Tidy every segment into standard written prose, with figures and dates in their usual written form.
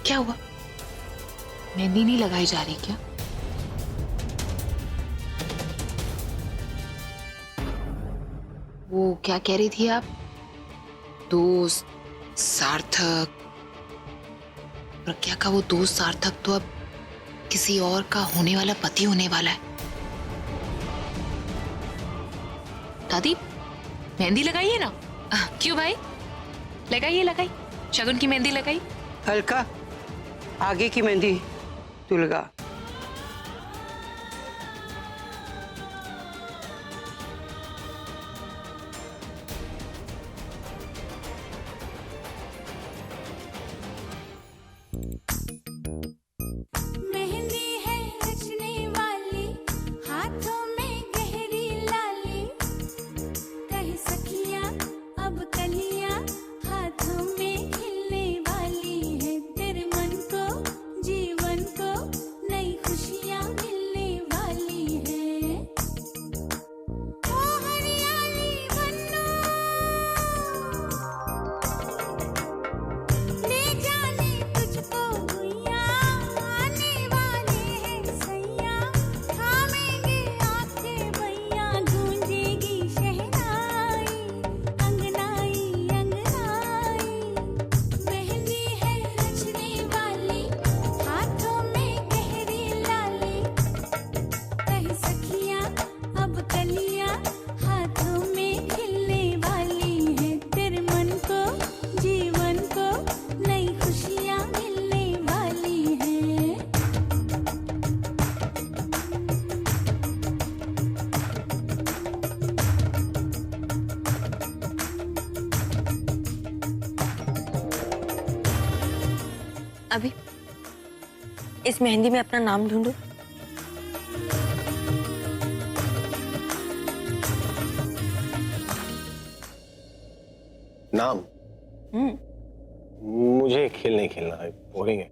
क्या हुआ? मेहंदी नहीं लगाई जा रही क्या? वो क्या कह रही थी आप? दोस्त सार्थक। प्रज्ञा का वो दोस्त सार्थक तो अब किसी और का होने वाला पति होने वाला है। दादी मेहंदी लगाइए ना। क्यों भाई? लगाइए लगाइए, शगुन की मेहंदी लगाई। हल्का आगे की मेहंदी तू लगा। मेहंदी है रचने वाली, हाथों में गहरी लाली, कहीं सखियां अब कलियां, हाथों में खिलने वाली है, तेरे मन को जीवन को नई खुशियां मिलने वाली है। ओ हरियाली बन्नो, ले जाने तुझको गुइया, आने वाले हैं सैया, थामेंगे आंखें भैया, गूंजेगी शहनाई, अंगनाई अंगनाई। मेहंदी है रचने वाली, हाथों में गहरी लाली, कहीं सखियां अब कलियां, हाथों में खिलने वाली है, तेरे मन को जीवन को नई खुशियां मिलने वाली है। अभी इस मेहंदी में अपना नाम ढूंढो। नाम? मुझे खेल नहीं खेलना है, बोरिंग है।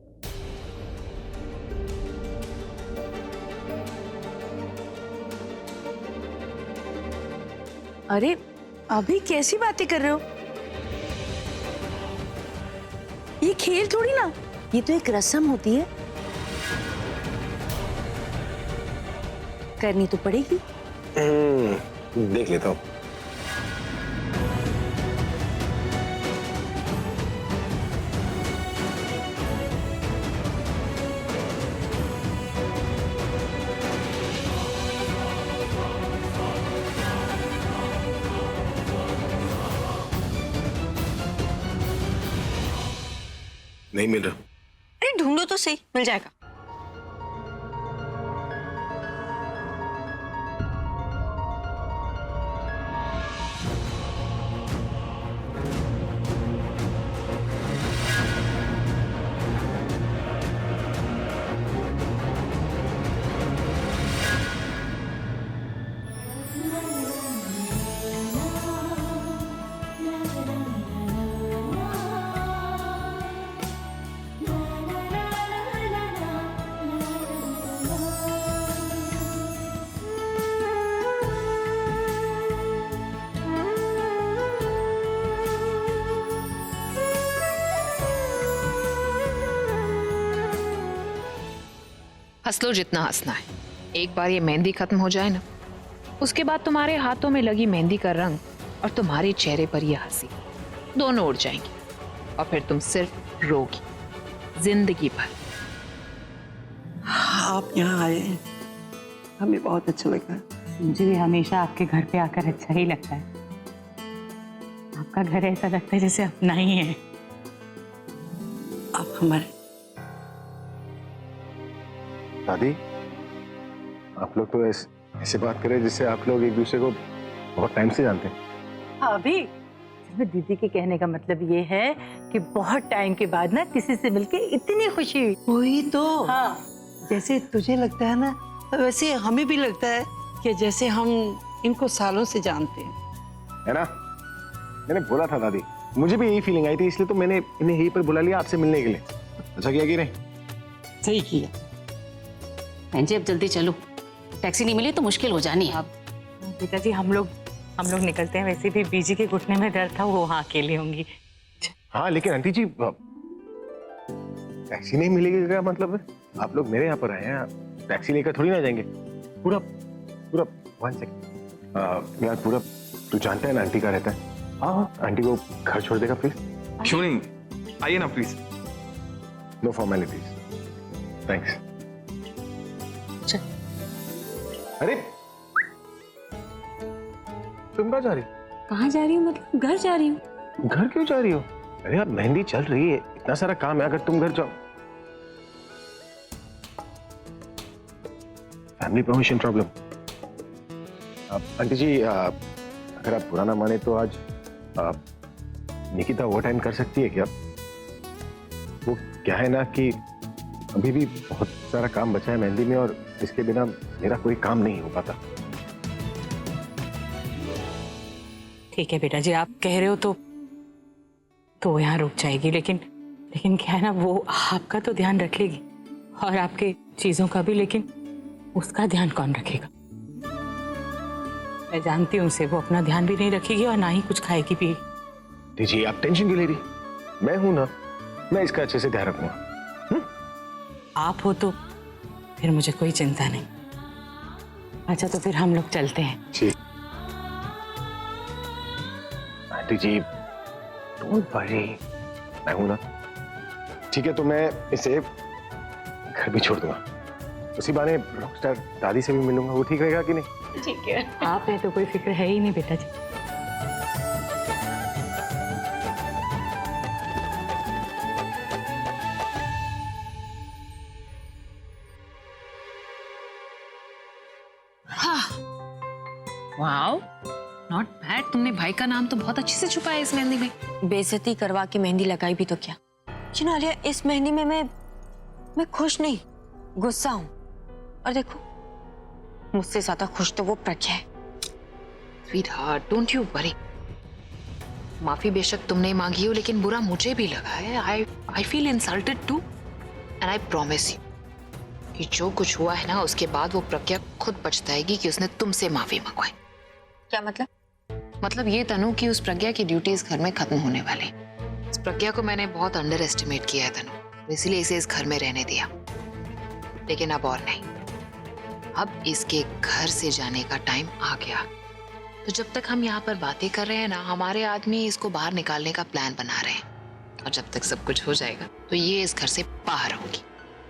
अरे अभी कैसी बातें कर रहे हो? ये खेल थोड़ी ना, ये तो एक रस्म होती है, करनी तो पड़ेगी। देख लेता हूँ। नहीं मिल रहा। अरे ढूंढो तो सही, मिल जाएगा। हंस लो जितना हंसना है। एक बार ये मेहंदी खत्म हो जाए ना, उसके बाद तुम्हारे हाथों में लगी मेहंदी का रंग और तुम्हारे चेहरे पर यह हंसी दोनों उड़ जाएंगे और फिर तुम सिर्फ रोगी जिंदगी भर। आप यहाँ आए हैं, हमें बहुत अच्छा लगा। मुझे भी हमेशा आपके घर पे आकर अच्छा ही लगता है। आपका घर ऐसा लगता है जैसे अपना ही है। आप हमारे दादी, आप लोग तो ऐसे बात करें जिससे आप लोग एक दूसरे को बहुत टाइम से जानते हैं। अभी दीदी के कहने का मतलब ये है कि बहुत टाइम के बाद ना किसी से मिलके इतनी खुशी हुई। वही तो। हाँ, जैसे तुझे लगता है ना, वैसे हमें भी लगता है कि जैसे हम इनको सालों से जानते हैं, है ना? मैंने बोला था दादी, मुझे भी यही फीलिंग आई थी, इसलिए तो मैंने इन्हें यहीं पर बुला लिया आपसे मिलने के लिए। अच्छा किया कि नहीं? सही किया। बहन जी अब जल्दी चलो, टैक्सी नहीं मिली तो मुश्किल हो जानी है। बेटा जी हम लोग निकलते हैं। वैसे भी बीजी के घुटने में दर्द था, वो वहाँ अकेली होंगी। हाँ लेकिन आंटी जी, टैक्सी नहीं मिलेगी क्या मतलब है? आप लोग मेरे यहाँ पर आए हैं, टैक्सी लेकर थोड़ी ना जाएंगे। पूरा पूरा 1 सेकंड यार, पूरा तू जानता है ना आंटी का रहता है। हाँ, आंटी को घर छोड़ देगा प्लीज। क्यों नहीं, आइए ना प्लीज। No formalities, thanks. अरे तुम कहाँ जा रही हो? कहाँ जा रही हूँ मतलब? घर जा रही हूँ। घर क्यों जा रही हो? अरे यार मेहंदी चल रही है, इतना सारा काम है, अगर तुम घर जाओ। Family permission problem. आंटी जी अगर आप बुरा ना माने तो आज निकिता ओवर टाइम कर सकती है क्या? वो क्या है ना कि अभी भी बहुत सारा काम बचा है मेहंदी में, और इसके बिना मेरा कोई काम नहीं हो पाता। ठीक है बेटा जी, आप कह रहे हो तो यहाँ रुक जाएगी, लेकिन क्या है ना, वो आपका तो ध्यान रख लेगी और आपके चीजों का भी, लेकिन उसका ध्यान कौन रखेगा? मैं जानती हूँ उसे, वो अपना ध्यान भी नहीं रखेगी और ना ही कुछ खाएगी पिएगी। दीजिए, आप टेंशन क्यों ले रही? मैं हूं ना, मैं इसका अच्छे से ध्यान रखूंगा। आप हो तो फिर मुझे कोई चिंता नहीं। अच्छा तो फिर हम लोग चलते हैं। ठीक आंटी जी, डोंट वरी, मैं हूं ना। ठीक है, तो मैं इसे घर भी छोड़ दूंगा, उसी बहाने रॉकस्टार दादी से भी मिलूंगा। वो ठीक रहेगा कि नहीं? ठीक है, आप है तो कोई फिक्र है ही नहीं बेटा जी। Wow, not bad. तुमने भाई का नाम तो बहुत अच्छे से छुपाया इस मेहंदी में। बेइज्जती करवा के मेहंदी लगाई भी तो क्या। यू नो आलिया, इस मेहंदी में मैं खुश नहीं, गुस्सा हूं। और देखो, मुझसे ज्यादा खुश तो वो प्रज्ञा है। Sweetheart, don't you worry. माफी बेशक तुमने मांगी हो, लेकिन बुरा मुझे भी लगा है। I feel insulted too, and I promise you कि जो कुछ हुआ है ना, उसके बाद वो प्रज्ञा खुद पछताएगी कि उसने तुमसे माफी मंगवाई। क्या मतलब? मतलब ये तनु कि उस प्रज्ञा की ड्यूटी इस घर में खत्म होने वाली। इस प्रज्ञा को मैंने बहुत अंडर एस्टिमेट किया है तनु, इसलिए इसे इस घर में रहने दिया। लेकिन अब और नहीं, अब इसके घर से जाने का टाइम आ गया। तो जब तक हम यहाँ पर बातें कर रहे हैं ना, हमारे आदमी इसको बाहर निकालने का प्लान बना रहे हैं। और जब तक सब कुछ हो जाएगा तो ये इस घर से बाहर होगी।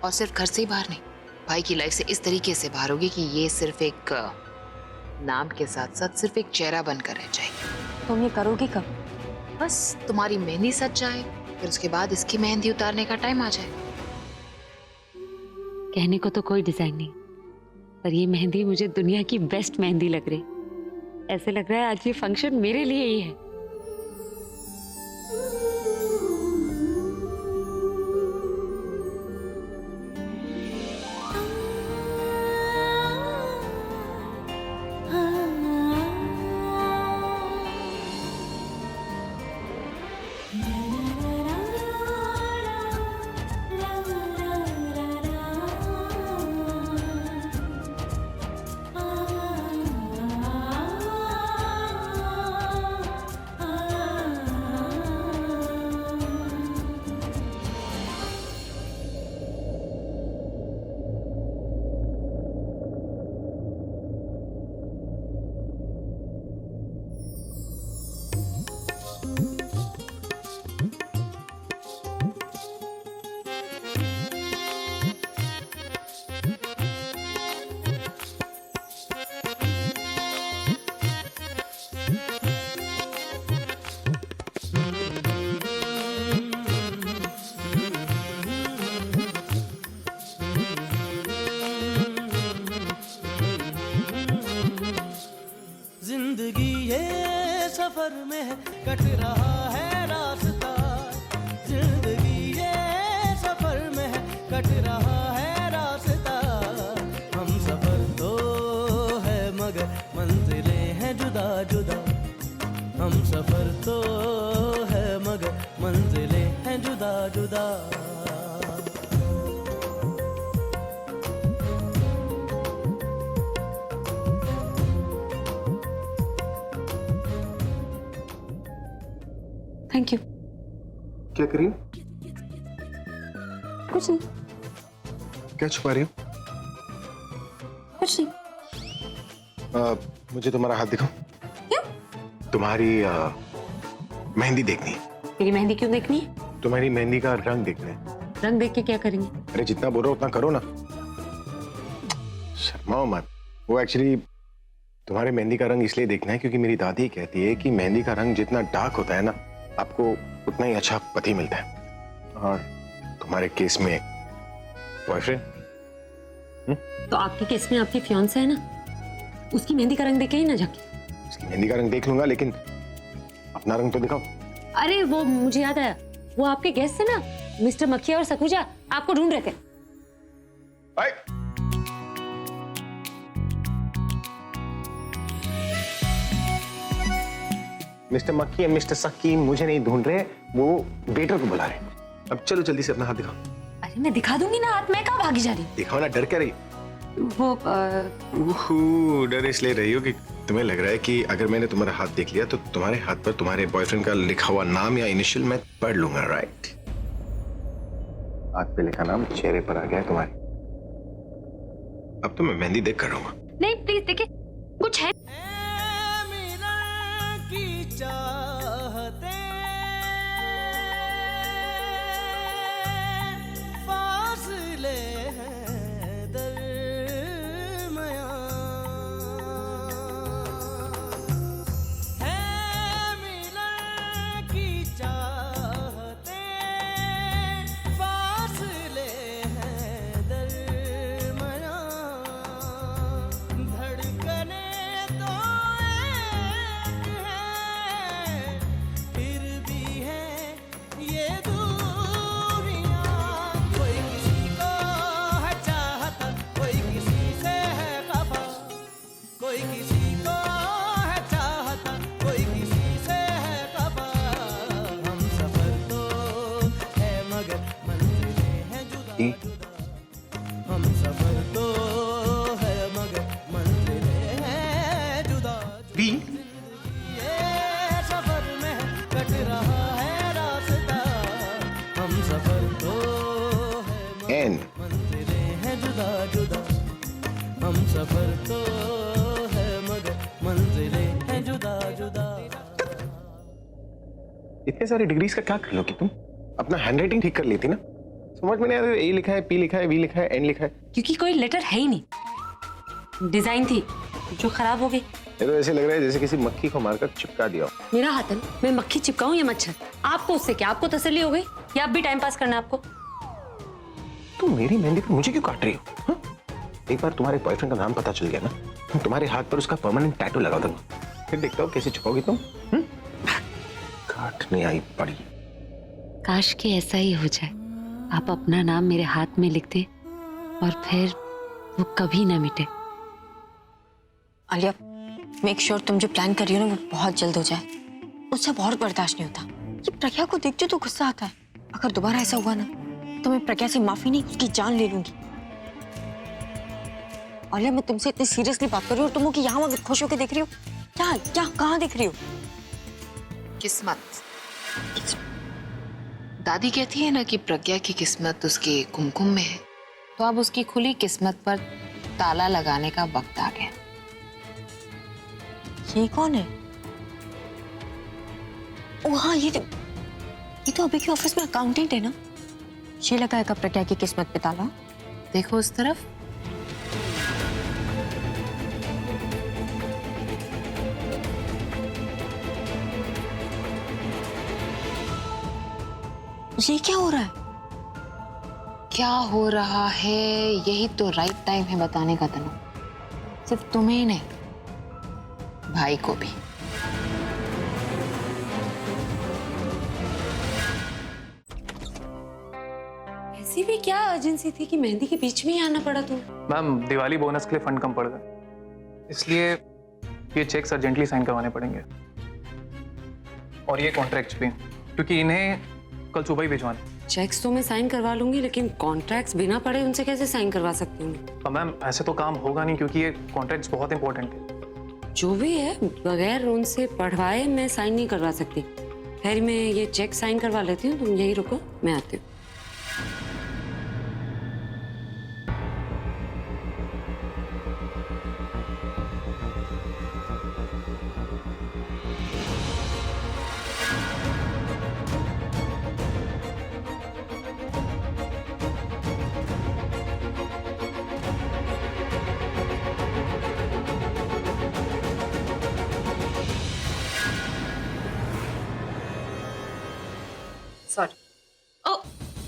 और सिर्फ घर से ही बाहर नहीं, भाई की लाइफ से इस तरीके से बाहर होगी कि ये सिर्फ एक नाम के साथ साथ सिर्फ एक चेहरा बनकर रह जाएगी। तुम ये करोगी कब? बस तुम्हारी मेहंदी सज जाए, फिर उसके बाद इसकी मेहंदी उतारने का टाइम आ जाए। कहने को तो कोई डिजाइन नहीं, पर ये मेहंदी मुझे दुनिया की बेस्ट मेहंदी लग रही। ऐसे लग रहा है आज ये फंक्शन मेरे लिए ही है। जिंदगी ये सफर में है, कट रहा है रास्ता। जिंदगी ये सफर में है, कट रहा है रास्ता। हम सफर तो है मगर मंजिलें हैं जुदा जुदा। हम सफर तो है मगर मंजिलें हैं जुदा जुदा। Thank you. क्या करिए? कुछ नहीं, क्या छुपा रही हो? कुछ नहीं। मुझे तुम्हारा हाथ दिखाओ। क्यों? तुम्हारी मेहंदी देखनी है। मेरी मेहंदी क्यों देखनी है? तुम्हारी मेहंदी का रंग देखना है। रंग देख के क्या करेंगे? अरे जितना बोलो उतना करो ना, शर्माओ मत। वो एक्चुअली तुम्हारे मेहंदी का रंग इसलिए देखना है क्योंकि मेरी दादी कहती है कि मेहंदी का रंग जितना डार्क होता है ना, आपको उतना ही अच्छा पति मिलता है। और तुम्हारे केस में बॉयफ्रेंड। तो आपके केस में आपकी फियांसे है ना, उसकी मेहंदी का रंग देखे ही ना जाके। उसकी मेहंदी का रंग देख लूंगा, लेकिन अपना रंग तो दिखाओ। अरे वो मुझे याद आया, वो आपके गेस्ट थे ना, मिस्टर मक्खी और सखुजा, आपको ढूंढ रहे थे। मिस्टर मक्खी और मिस्टर सक्की मुझे नहीं ढूंढ रहे, वो वेटर को बुला रहे हैं। अब चलो जल्दी से अपना हाथ दिखाओ। अरे मैं दिखा दूंगी ना हाथ, मैं कहाँ भागी जा रही दिखाओ ना, डर क्या रही? वो डर इसलिए रही हो कि तुम्हें लग रहा है कि अगर मैंने तुम्हारा हाथ देख लिया तो तुम्हारे हाथ पर तुम्हारे बॉयफ्रेंड का लिखा हुआ नाम या इनिशियल मैं पढ़ लूंगा, राइट? हाथ पे लिखा नाम चेहरे पर आ गया है तुम्हारे। अब तो मैं मेहंदी देख कर रहूंगा। नहीं प्लीज देखिए, कुछ है। मिलन की चाहते फासले हैं दरमियां, है मिलन की चाहते फासले हैं दरमियां, धड़कने तो एक है, फिर भी है ये दूरियां। कोई किसी को है चाहता, कोई किसी से है खफा, कोई किसी को है चाहता, कोई किसी से है खफा। हम सफर तो है मगर मंजिलें हैं जुदा जुदा, हम सफर तो है मगर मंजिलें हैं जुदा जुदा। ये सफर में कट रहा है रास्ता, हम सफर तो है एन मंजिलें हैं जुदा जुदा, हम सफर तो है मगर मंजिलें हैं जुदा जुदा। इतने सारे डिग्रीज का क्या कर लोगी तुम? अपना हैंडराइटिंग ठीक कर लेती ना। समझ में नहीं आता, ए लिखा है, पी लिखा है, वी लिखा है, एन लिखा है। क्योंकि कोई लेटर है ही नहीं, डिजाइन थी जो खराब हो गई। ये तो ऐसे लग रहा है जैसे किसी मक्खी को मारकर चिपका दिया हो। मेरा हाथ है ना, मैं मक्खी चिपकाऊं या मच्छर? आपको उससे क्या, आपको तसल्ली हो गई या आप भी टाइम पास करना आपको? तुम मेरी मेहंदी पे मुझे क्यों काट रही हो? हाँ? एक बार तुम्हारे बॉयफ्रेंड का नाम पता चल गया ना, तो तुम्हारे हाथ पर उसका परमानेंट टैटू लगा दूंगा। फिर देखता हो कैसे छुपाओगी तुम। काटने आई पड़ी। काश कि ऐसा ही हो जाए, आप अपना नाम मेरे हाथ में लिख दे और फिर वो कभी ना मिटे। आलिया, मेक श्योर तुम जो प्लान कर रही हो ना वो बहुत जल्द हो जाए। उससे बहुत बर्दाश्त नहीं होता। ये प्रज्ञा को देख तो गुस्सा आता है। अगर दोबारा ऐसा हुआ ना तो मैं प्रज्ञा से माफी नहीं, उसकी जान ले लूंगी। आलिया, मैं तुमसे इतनी सीरियसली बात कर रही हूँ, तुम हो कि यहाँ वहाँ खुश होकर देख रही हो? क्या क्या कहाँ देख रही हो? किस्मत। दादी कहती है ना कि प्रज्ञा की किस्मत उसके कुमकुम में है, तो अब उसकी खुली किस्मत पर ताला लगाने का वक्त आ गया। ये कौन है? ओ हाँ, ये तो अभी के ऑफिस में अकाउंटेंट है ना। ये लगाएगा प्रज्ञा की किस्मत पे ताला। देखो उस तरफ। ये क्या हो रहा है? क्या हो रहा है यही तो राइट टाइम है बताने का तनु। सिर्फ तुम्हें ही नहीं, भाई को भी। ऐसी भी क्या अर्जेंसी थी कि मेहंदी के बीच में ही आना पड़ा तुम्हें? मैम दिवाली बोनस के लिए फंड कम पड़ गए, इसलिए ये चेक्स अर्जेंटली साइन करवाने पड़ेंगे। और ये कॉन्ट्रैक्ट्स भी, क्योंकि इन्हें कल सुबह ही भिजवाना। चेक्स तो मैं साइन करवा लूंगी, लेकिन कॉन्ट्रैक्ट्स बिना पढ़े उनसे कैसे साइन करवा सकती हूँ? मैम ऐसे तो काम होगा नहीं, क्योंकि ये कॉन्ट्रैक्ट्स बहुत इंपॉर्टेंट है। जो भी है, बगैर उनसे पढ़वाए मैं साइन नहीं करवा सकती। खैर मैं ये चेक साइन करवा लेती हूँ, तुम यही रुको, मैं आती हूँ।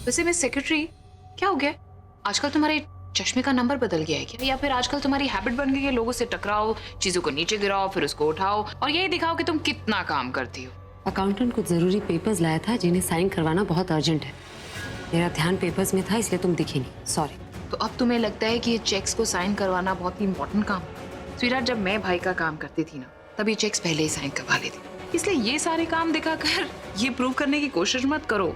वैसे मैं सेक्रेटरी, क्या हो गया? आजकल तुम्हारे चश्मे का नंबर बदल गया है क्या? या फिर आजकल तुम्हारी हैबिट बन गई है लोगों से टकराओ, चीजों को नीचे गिराओ, फिर उसको उठाओ और यही दिखाओ कि तुम कितना काम करती हो? अकाउंटेंट कुछ जरूरी पेपर्स लाया था जिन्हें साइन करवाना बहुत अर्जेंट है। मेरा ध्यान पेपर्स में था इसलिए तुम दिखी नहीं, सॉरी। तो अब तुम्हें लगता है कि ये चेक्स को साइन करवाना बहुत ही इंपॉर्टेंट काम? स्वीटहार्ट, जब मैं भाई का काम करती थी ना, तब ये चेक्स पहले ही साइन करवा लेती। इसलिए ये सारे काम दिखाकर ये प्रूव करने की कोशिश मत करो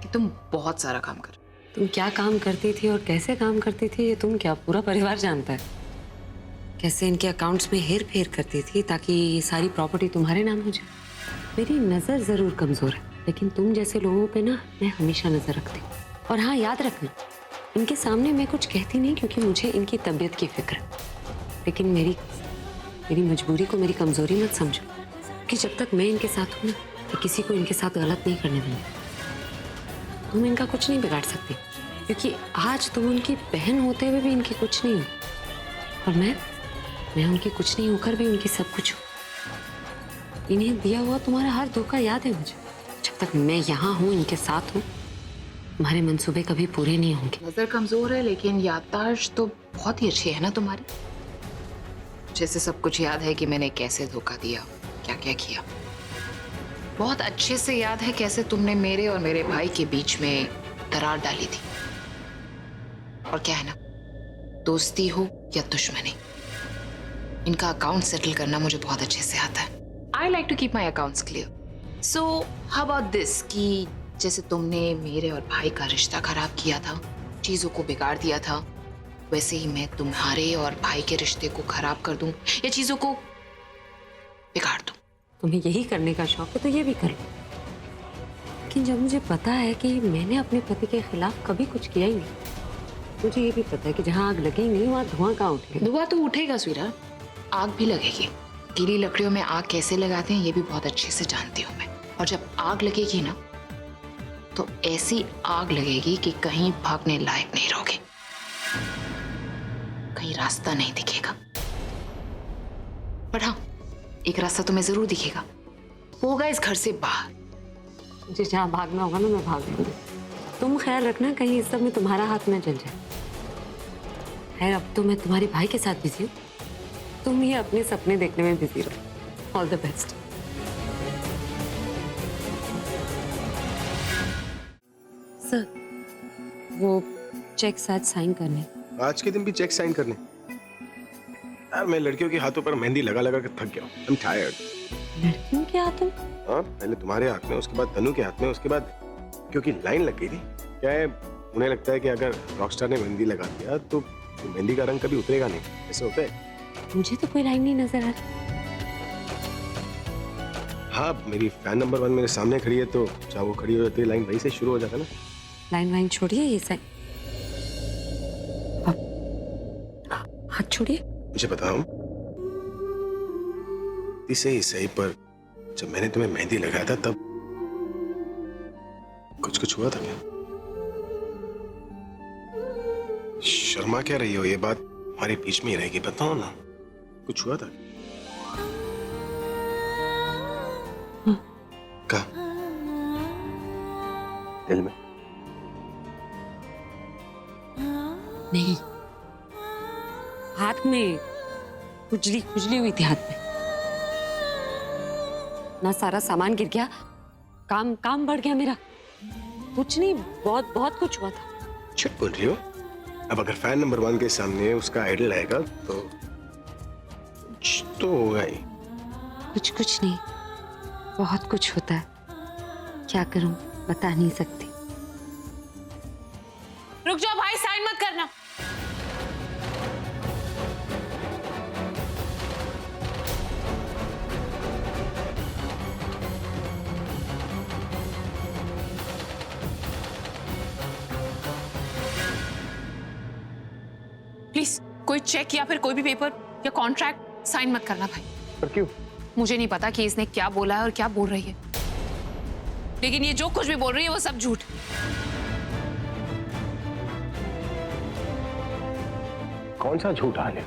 कि तुम बहुत सारा काम कर। तुम क्या काम करती थी और कैसे काम करती थी ये तुम क्या पूरा परिवार जानता है। कैसे इनके अकाउंट्स में हेर फेर करती थी ताकि ये सारी प्रॉपर्टी तुम्हारे नाम हो जाए। मेरी नज़र ज़रूर कमज़ोर है, लेकिन तुम जैसे लोगों पे ना मैं हमेशा नज़र रखती हूँ। और हाँ, याद रखना, इनके सामने मैं कुछ कहती नहीं क्योंकि मुझे इनकी तबीयत की फिक्र है। लेकिन मेरी मजबूरी को मेरी कमज़ोरी मत समझो कि जब तक मैं इनके साथ हूँ ना, तो किसी को इनके साथ गलत नहीं करने दूंगी। तुम इनका कुछ नहीं बिगाड़ सकती क्योंकि आज तुम उनकी बहन होते हुए भी इनकी कुछ नहीं हो, और मैं उनकी कुछ नहीं होकर भी उनकी सब कुछ हूँ। इन्हें दिया हुआ तुम्हारा हर धोखा याद है मुझे। जब तक मैं यहाँ हूँ, इनके साथ हूँ, तुम्हारे मंसूबे कभी पूरे नहीं होंगे। नजर कमजोर है लेकिन याददाश्त तो बहुत ही अच्छी है ना तुम्हारी। जैसे सब कुछ याद है कि मैंने कैसे धोखा दिया, क्या क्या किया। बहुत अच्छे से याद है कैसे तुमने मेरे और मेरे भाई के बीच में दरार डाली थी। और क्या है ना, दोस्ती हो या दुश्मनी, इनका अकाउंट सेटल करना मुझे बहुत अच्छे से आता है। I like to keep my accounts clear. So how about this कि जैसे तुमने मेरे और भाई का रिश्ता खराब किया था, चीजों को बिगाड़ दिया था, वैसे ही मैं तुम्हारे और भाई के रिश्ते को खराब कर दूं या चीजों को बिगाड़ दूं। तुम्हें यही करने का शौक है तो ये भी कर लो। लेकिन जब मुझे पता है कि मैंने अपने पति के खिलाफ कभी कुछ किया ही नहीं, मुझे ये भी पता है कि जहाँ आग लगेगी वहाँ धुआं कहाँ उठेगा। धुआं तो उठेगा स्वीरा, आग भी लगेगी। गीली लकड़ियों में आग कैसे लगाते हैं ये भी बहुत अच्छे से जानती हूँ मैं। और जब आग लगेगी ना, तो ऐसी आग लगेगी कि कहीं भागने लायक नहीं रहोगे, कहीं रास्ता नहीं दिखेगा। पर हाँ, एक रास्ता तुम्हें जरूर दिखेगा, वो होगा इस घर से बाहर। मुझे जहाँ भागना होगा ना मैं भाग लूंगी। तुम ख्याल रखना कहीं इस सब में तुम्हारा हाथ न जल जाए। खैर, अब तो मैं तुम्हारे भाई के साथ बिजी हूँ, तुम ये अपने सपने देखने में बिजी रहो। All the best. सर, वो चेक साथ साइन करने। आज के दिन भी चेक साइन करने? यार, मैं लड़कियों के हाथों पर मेहंदी लगा लगा के थक गया हूँ। I am tired. लड़कियों के हाथों? हाँ, पहले तुम्हारे हाथ में, उसके बाद तनु के हाथ में, उसके बाद क्योंकि लाइन लग गई थी। क्या है, उन्हें लगता है कि अगर रॉकस्टार ने मेहंदी लगा दिया तो मेहंदी का रंग कभी उतरेगा नहीं। ऐसा होता है? मुझे तो कोई लाइन नहीं नजर आ रही। हाँ, मेरी फैन नंबर 1 मेरे सामने खड़ी है, तो जहाँ वो खड़ी हो जाती है लाइन वहीं से शुरू हो जाता है ना। लाइन वाइन छोड़िए, ये साइन हाथ छोड़िए। मुझे बताओ, सही पर जब मैंने तुम्हें मेहंदी लगाया था तब कुछ हुआ था क्या? शर्मा क्या रही हो? ये बात हमारे बीच में ही रहेगी, बताओ ना, कुछ हुआ था? क्या? दिल में? नहीं, हाथ में खुजली हुई थी हाथ में। ना सारा सामान गिर गया, काम बढ़ गया मेरा। कुछ नहीं, बहुत कुछ हुआ था। झूठ बोल रही हो? अब अगर फैन नंबर 1 के सामने उसका आइडल आएगा तो कुछ तो होगा ही। कुछ नहीं, बहुत कुछ होता है। क्या करूं, बता नहीं सकती। रुक जाओ भाई, साइन मत करना। प्लीज कोई चेक या फिर कोई भी पेपर या कॉन्ट्रैक्ट साइन मत करना भाई। पर क्यों? मुझे नहीं पता कि इसने क्या बोला है और क्या बोल रही है, लेकिन ये जो कुछ भी बोल रही है वो सब झूठ। कौन सा झूठ हाल है?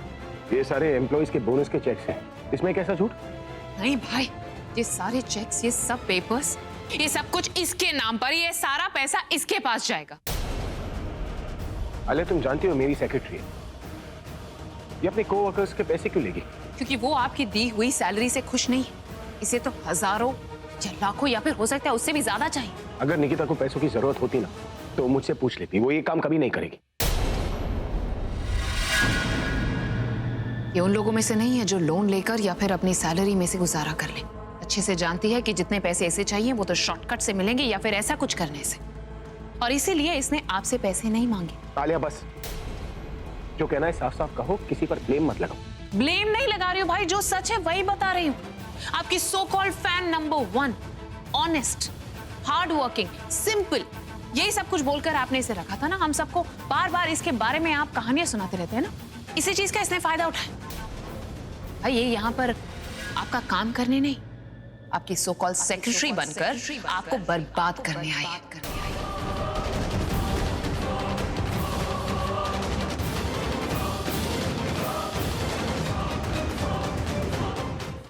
ये सारे एम्प्लॉइज के बोनस के चेक्स हैं, इसमें कैसा झूठ? नहीं भाई, ये सारे चेक्स, ये सब पेपर्स, ये सब कुछ इसके नाम पर, ये सारा पैसा इसके पास जाएगा। आलिया, तुम जानती हो मेरी सेक्रेटरी है, ये अपने कोवर्कर्स के पैसे क्यों लेगी? क्योंकि वो आपकी दी हुई सैलरी से खुश नहीं है। इसे तो हजारों या लाखों या फिर हो सकता है उससे भी ज्यादा चाहिए। अगर निकिता को पैसों की जरूरत होती ना तो मुझसे पूछ लेती, वो ये काम कभी नहीं करेगी। ये उन लोगों में से नहीं है जो लोन लेकर या फिर अपनी सैलरी में से गुजारा कर ले। अच्छे से जानती है कि जितने पैसे इसे चाहिए वो तो शॉर्टकट से मिलेंगे या फिर ऐसा कुछ करने से, और इसीलिए इसने आपसे पैसे नहीं मांगे। आलिया बस, जो कहना है साफ साफ कहो, किसी पर ब्लेम मत लगाओ। ब्लेम नहीं लगा रही हूँ भाई, जो सच है वही बता रही हूँ। आपकी so called fan number 1, honest, hard working, simple, यही सब कुछ बोलकर आपने इसे रखा था ना। हम सबको बार बार इसके बारे में आप कहानियां सुनाते रहते हैं ना, इसी चीज का इसने फायदा उठाया। भाई ये यहाँ पर आपका काम करने नहीं, आपकी सो कॉल्ड सेक्रेटरी बनकर आपको बर्बाद करने आई है।